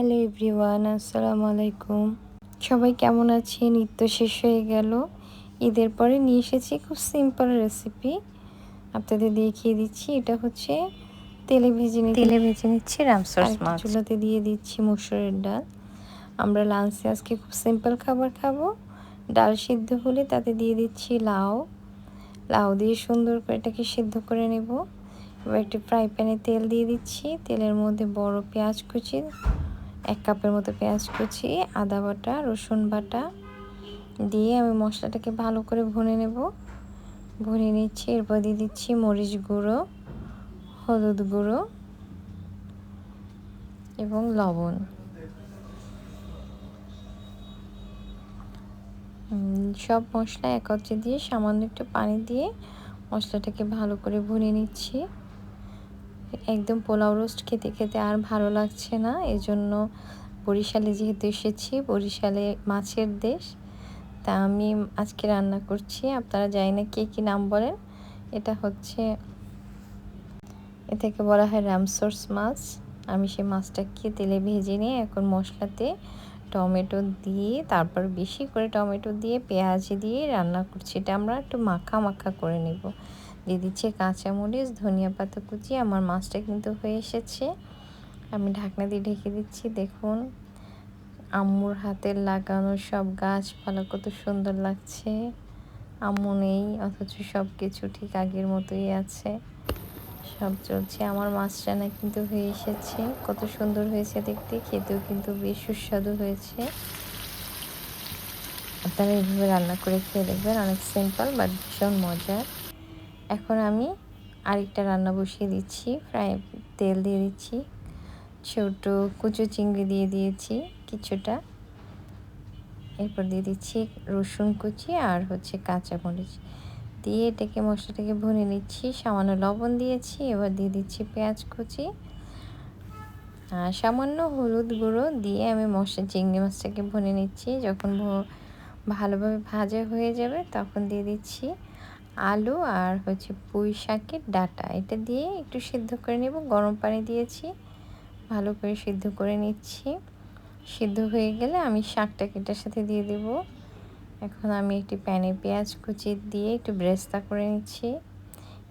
Hello everyone, আসসালামু আলাইকুম। সবাই কেমন আছেন? ঈদ তো শেষ হয়ে গেল। ঈদের পরে নিয়ে এসেছি খুব সিম্পল রেসিপি, আপনাদের দেখিয়ে দিচ্ছি। এটা হচ্ছে তেলে ভেজে নিচ্ছি রামসোর্স আরেকটা মাছ। চুলাতে দিয়ে দিচ্ছি মসুরের ডাল। আমরা লাঞ্চে আজকে খুব সিম্পল খাবার খাবো। ডাল সিদ্ধ হলে তাতে দিয়ে দিচ্ছি লাউ দিয়ে সুন্দর করে এটাকে সিদ্ধ করে নেব। এবার একটি ফ্রাই প্যানে তেল দিয়ে দিচ্ছি। তেলের মধ্যে বড় পেঁয়াজ কুচি, 1 কাপের মতো পেঁয়াজ কুচি, আদা বাটা, রসুন বাটা দিয়ে আমি মশলাটাকে ভালো করে ভুনে নিচ্ছি। এরপর দিয়ে দিচ্ছি মরিচ গুঁড়ো, হলুদ গুঁড়ো এবং লবণ। সব মশলা একত্রে দিয়ে সামান্য একটু পানি দিয়ে মশলাটাকে ভালো করে ভুনে নিচ্ছি। একদম পোলাও রোস্ট খেতে খেতে আর ভালো লাগছে না, এজন্য বরিশালে যেহেতু এসেছি, বরিশালে মাছের দেশ, তা আমি আজকে রান্না করছি। আপনারা জানি না কে কী নাম বলেন। এটা হচ্ছে, এটাকে বলা হয় রামসোর্স মাছ। আমি সেই মাছটাকে তেলে ভেজে নিয়ে এখন মশলাতে টমেটো দিয়ে, তারপর বেশি করে টমেটো দিয়ে পেঁয়াজ দিয়ে রান্না করছি। এটা আমরা একটু মাখা মাখা করে নেব। দিয়ে দিচ্ছি কাঁচামরিচ, ধনিয়া পাতা কুচি। আমার মাছটা কিন্তু হয়ে এসেছে। আমি ঢাকনা দিয়ে ঢেকে দিচ্ছি। দেখুন আম্মুর হাতের লাগানো সব গাছপালা কত সুন্দর লাগছে। আম্মু নেই অথচ সব কিছু ঠিক আগের মতোই আছে, সব চলছে। আমার মাছ রান্না কিন্তু হয়ে এসেছে। কত সুন্দর হয়েছে দেখতে, খেতেও কিন্তু বেশ সুস্বাদু হয়েছে। আপনারা এইভাবে রান্না করে খেয়ে দেখবেন, অনেক সিম্পল বাট ভীষণ মজার। এখন আমি আরেকটা রান্না বসিয়ে দিচ্ছি। তেল দিয়ে দিচ্ছি, ছোট কুচো চিংড়ি দিয়ে দিয়েছি কিছুটা। এরপর দিয়ে দিচ্ছি রসুন কুচি আর হচ্ছে কাঁচামরিচ দিয়ে এটাকে মশলাটাকে ভুনে নিচ্ছি। সামান্য লবণ দিয়েছি। এবার দিয়ে দিচ্ছি পেঁয়াজ কুচি আর সামান্য হলুদ গুঁড়ো দিয়ে আমি চিংড়ি মাছটাকে ভুনে নিচ্ছি। যখন ভালোভাবে ভাজা হয়ে যাবে তখন দিয়ে দিচ্ছি আলু আর হচ্ছে পুঁই শাকের ডাঁটা। এটা দিয়ে একটু সিদ্ধ করে নেব। গরম পানি দিয়েছি, ভালো করে সিদ্ধ করে নিচ্ছি। সিদ্ধ হয়ে গেলে আমি শাকটাকে এটার সাথে দিয়ে দেব। এখন আমি একটি প্যানে পেঁয়াজ কুচি দিয়ে একটু ব্রেস্তা করে নিচ্ছি।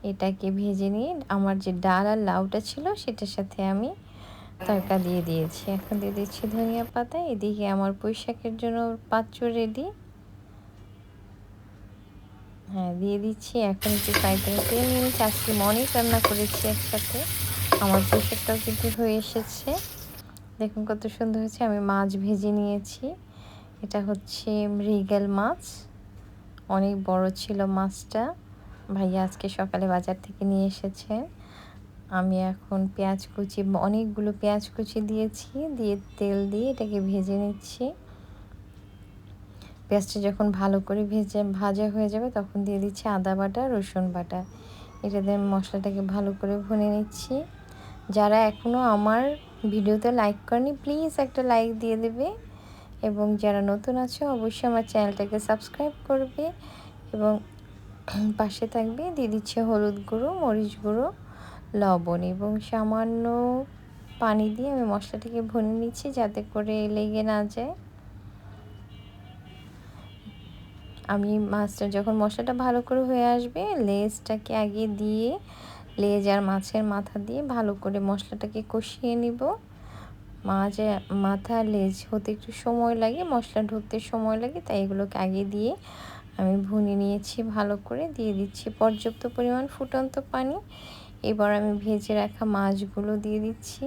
এটাকে ভেজে নিয়ে আমার যে ডাল আর লাউটা ছিল সেটার সাথে আমি তড়কা দিয়ে দিয়েছি। এখন দিয়ে দিচ্ছি ধনিয়া পাতা। এদিকে আমার পুঁই শাকের জন্য পাত্র রেডি। হ্যাঁ, দিয়ে দিচ্ছি। এখন একটু ফ্রাই প্যানে তেল নিয়ে নিচ্ছি। আজকে অনেক রান্না করেছি একসাথে। আমার পুঁই শাকটাও কিন্তু হয়ে এসেছে। দেখুন কত সুন্দর হয়েছে। আমি মাছ ভেজে নিয়েছি। এটা হচ্ছে মৃগেল মাছ, অনেক বড় ছিল মাছটা। ভাইয়া আজকে সকালে বাজার থেকে নিয়ে এসেছেন। আমি এখন পেঁয়াজ কুচি, অনেকগুলো পেঁয়াজ কুচি দিয়েছি, দিয়ে তেল দিয়ে এটাকে ভেজে নিচ্ছি। পেঁয়াজটা যখন ভালো করে ভাজা হয়ে যাবে তখন দিয়ে দিচ্ছি আদা বাটা, রসুন বাটা। এটা দিয়ে মশলাটাকে ভালো করে ভুনে নিচ্ছি। যারা এখনও আমার ভিডিওতে লাইক করেনি প্লিজ একটা লাইক দিয়ে দেবে, এবং যারা নতুন আছে অবশ্যই আমার চ্যানেলটাকে সাবস্ক্রাইব করবে এবং পাশে থাকবে। দিয়ে দিচ্ছি হলুদ গুঁড়ো, মরিচ গুঁড়ো, লবণ এবং সামান্য পানি দিয়ে আমি মশলাটাকে ভুনে নিচ্ছি যাতে করে লেগে না যায়। আমি মাছটা যখন মশলাটা ভালো করে হয়ে আসবে, লেজটাকে আগে দিয়ে লেজ আর মাছের মাথা দিয়ে ভালো করে মশলাটাকে কষিয়ে নিব। মাথা লেজ হতে একটু সময় লাগে, মশলা ঢুকতে সময় লাগে, তাই এগুলোকে আগে দিয়ে আমি ভুনে নিয়েছি ভালো করে। দিয়ে দিচ্ছি পর্যাপ্ত পরিমাণ ফুটন্ত পানি। এবার আমি ভেজে রাখা মাছগুলো দিয়ে দিচ্ছি।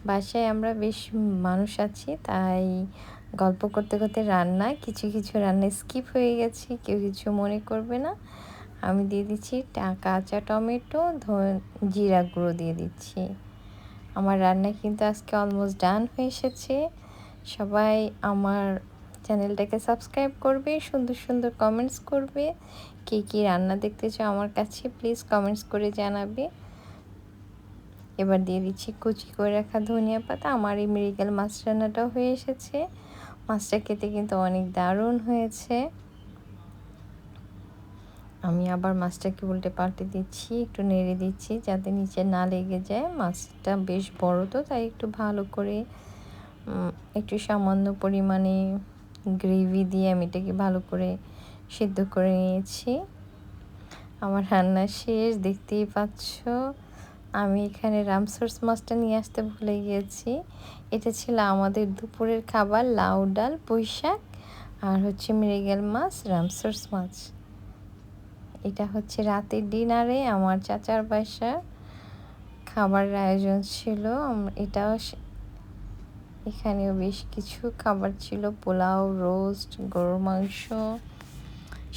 বাসায় আমরা বেশ মানুষ আছি, তাই গল্প করতে করতে কিছু কিছু রান্না স্কিপ হয়ে গেছে, কেউ কিছু মনে করবে না। আমি দিয়ে দিচ্ছি কাঁচা টমেটো, জিরা গুঁড়ো দিয়ে দিচ্ছি। আমার রান্না কিন্তু আজকে অলমোস্ট ডান হয়ে এসেছে। সবাই আমার চ্যানেলটাকে সাবস্ক্রাইব করবে, সুন্দর সুন্দর কমেন্টস করবে। কে কী রান্না দেখতে চাও আমার কাছে প্লিজ কমেন্টস করে জানাবে। এবার দিয়ে দিচ্ছি কুচি করে রাখা ধনিয়া পাতা। আমার এই মৃগেল মাছ রান্নাটাও হয়ে এসেছে। মাছটা খেতে কিন্তু অনেক দারুণ হয়েছে। আমি আবার মাছটাকে উল্টে পাল্টে দিচ্ছি, একটু নেড়ে দিচ্ছি যাতে নিচে না লেগে যায়। মাছটা বেশ বড় তো, তাই একটু ভালো করে একটু সামান্য পরিমাণে গ্রেভি দিয়ে আমি এটাকে ভালো করে সিদ্ধ করে নিয়েছি। আমার রান্না শেষ, দেখতেই পাচ্ছ। আমি এখানে রামসোর্স মাছটা নিয়ে আসতে ভুলে গিয়েছি। এটা ছিল আমাদের দুপুরের খাবার, লাউ ডাল, পুঁই শাক আর হচ্ছে মৃগেল মাছ, রামসোর্স মাছ। এটা হচ্ছে রাতের ডিনারে আমার চাচার বাসার খাবারের আয়োজন ছিল। এটাও এখানেও বেশ কিছু খাবার ছিল, পোলাও, রোস্ট, গরুর মাংস,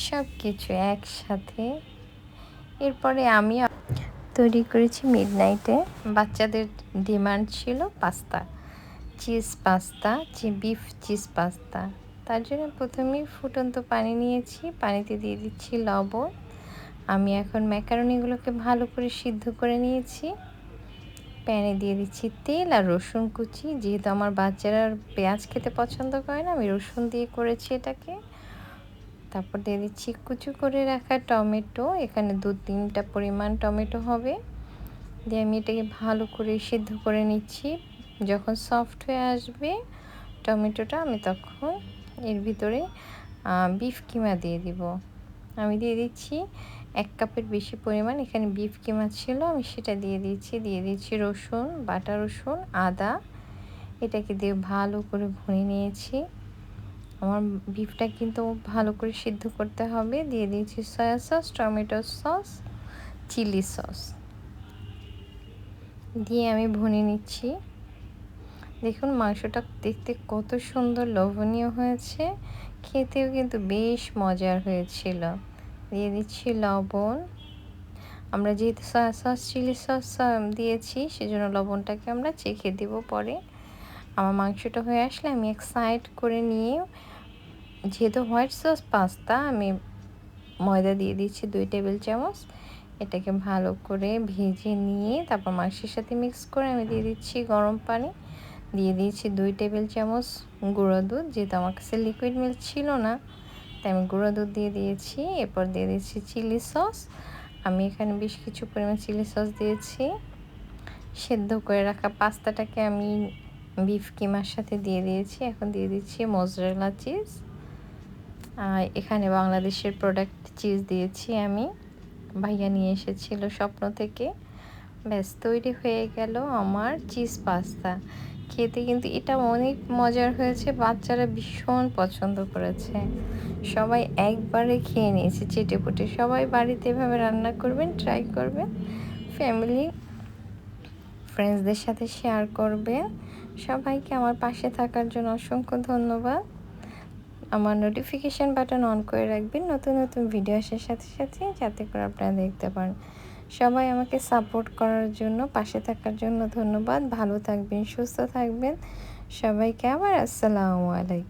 সব কিছু একসাথে। এরপরে আমি তৈরি করেছি মিডনাইটে। বাচ্চাদের ডিমান্ড ছিল pasta, cheese pasta, beef cheese pasta. তার জন্য প্রথমেই ফুটন্ত পানি নিয়েছি, পানিতে দিয়ে দিচ্ছি লবণ। আমি এখন ম্যাকারনিগুলোকে ভালো করে সিদ্ধ করে নিয়েছি। প্যানে দিয়ে দিচ্ছি তেল আর রসুন কুচি। যেহেতু আমার বাচ্চারা পেঁয়াজ খেতে পছন্দ করে না, আমি রসুন দিয়ে করেছি এটাকে। তারপর দিয়ে দিচ্ছি কুচি করে রাখা টমেটো, এখানে 2-3টা পরিমাণ টমেটো হবে। দিয়ে আমি এটাকে ভালো করে সিদ্ধ করে নিচ্ছি। যখন সফট হয়ে আসবে টমেটোটা, আমি তখন এর ভিতরে বিফ কিমা দিয়ে দিব। আমি দিয়ে দিচ্ছি 1 কাপের বেশি পরিমাণ, এখানে বিফ কিমা ছিল, আমি সেটা দিয়ে দিচ্ছি রসুন, বাটা রসুন, আদা। এটাকে দিয়ে ভালো করে ভুনে নিয়েছি। আমার বিফটা কিন্তু ভালো করে সিদ্ধ করতে হবে। দিয়ে দিয়েছি soya sauce, tomato sauce, chilli sauce দিয়ে আমি ভুনে নিচ্ছি। দেখুন মাংসটা দেখতে কত সুন্দর লোভনীয় হয়েছে, খেতেও কিন্তু বেশ মজার হয়েছিল। দিয়ে দিচ্ছি লবণ। আমরা যেহেতু সয়া সস, চিলি সস দিয়েছি, সেজন্য লবণটাকে আমরা চেখে দিব পরে। আমার মাংসটা হয়ে আসলে আমি এক সাইড করে নিয়ে, যেহেতু হোয়াইট সস পাস্তা, আমি ময়দা দিয়ে দিচ্ছি 2 টেবিল চামচ। এটাকে ভালো করে ভেজে নিয়ে তারপর মাংসের সাথে মিক্স করে আমি দিয়ে দিচ্ছি গরম পানি। দিয়ে দিয়েছি 2 টেবিল চামচ গুঁড়ো দুধ। যেহেতু আমার কাছে লিকুইড মিল্ক ছিল না, তাই আমি গুঁড়ো দুধ দিয়ে দিয়েছি। এরপর দিয়ে দিচ্ছি চিলি সস। আমি এখানে বেশ কিছু পরিমাণ চিলি সস দিয়েছি। সেদ্ধ করে রাখা পাস্তাটাকে আমি বিফ কিমার সাথে দিয়ে দিয়েছি। এখন দিয়ে দিচ্ছি মোজারেলা চিজ। এখানে বাংলাদেশের প্রোডাক্ট চিজ দিয়েছি আমি, ভাইয়া নিয়ে এসেছিল স্বপ্ন থেকে। ব্যাস তৈরি হয়ে গেল আমার চিজ পাস্তা। খেতে কিন্তু এটা অনেক মজার হয়েছে, বাচ্চারা ভীষণ পছন্দ করেছে। সবাই একবারে খেয়ে নিয়েছে চেটেপুটে। সবাই বাড়িতে এভাবে রান্না করবেন, ট্রাই করবেন, ফ্যামিলি ফ্রেন্ডসদের সাথে শেয়ার করবেন। সবাইকে আমার পাশে থাকার জন্য অসংখ্য ধন্যবাদ। আমার নোটিফিকেশান বাটন অন করে রাখবেন নতুন নতুন ভিডিও আসার সাথে সাথে, যাতে করে আপনারা দেখতে পারেন। সবাই আমাকে সাপোর্ট করার জন্য, পাশে থাকার জন্য ধন্যবাদ। ভালো থাকবেন, সুস্থ থাকবেন। সবাইকে আবার আসসালামু আলাইকুম।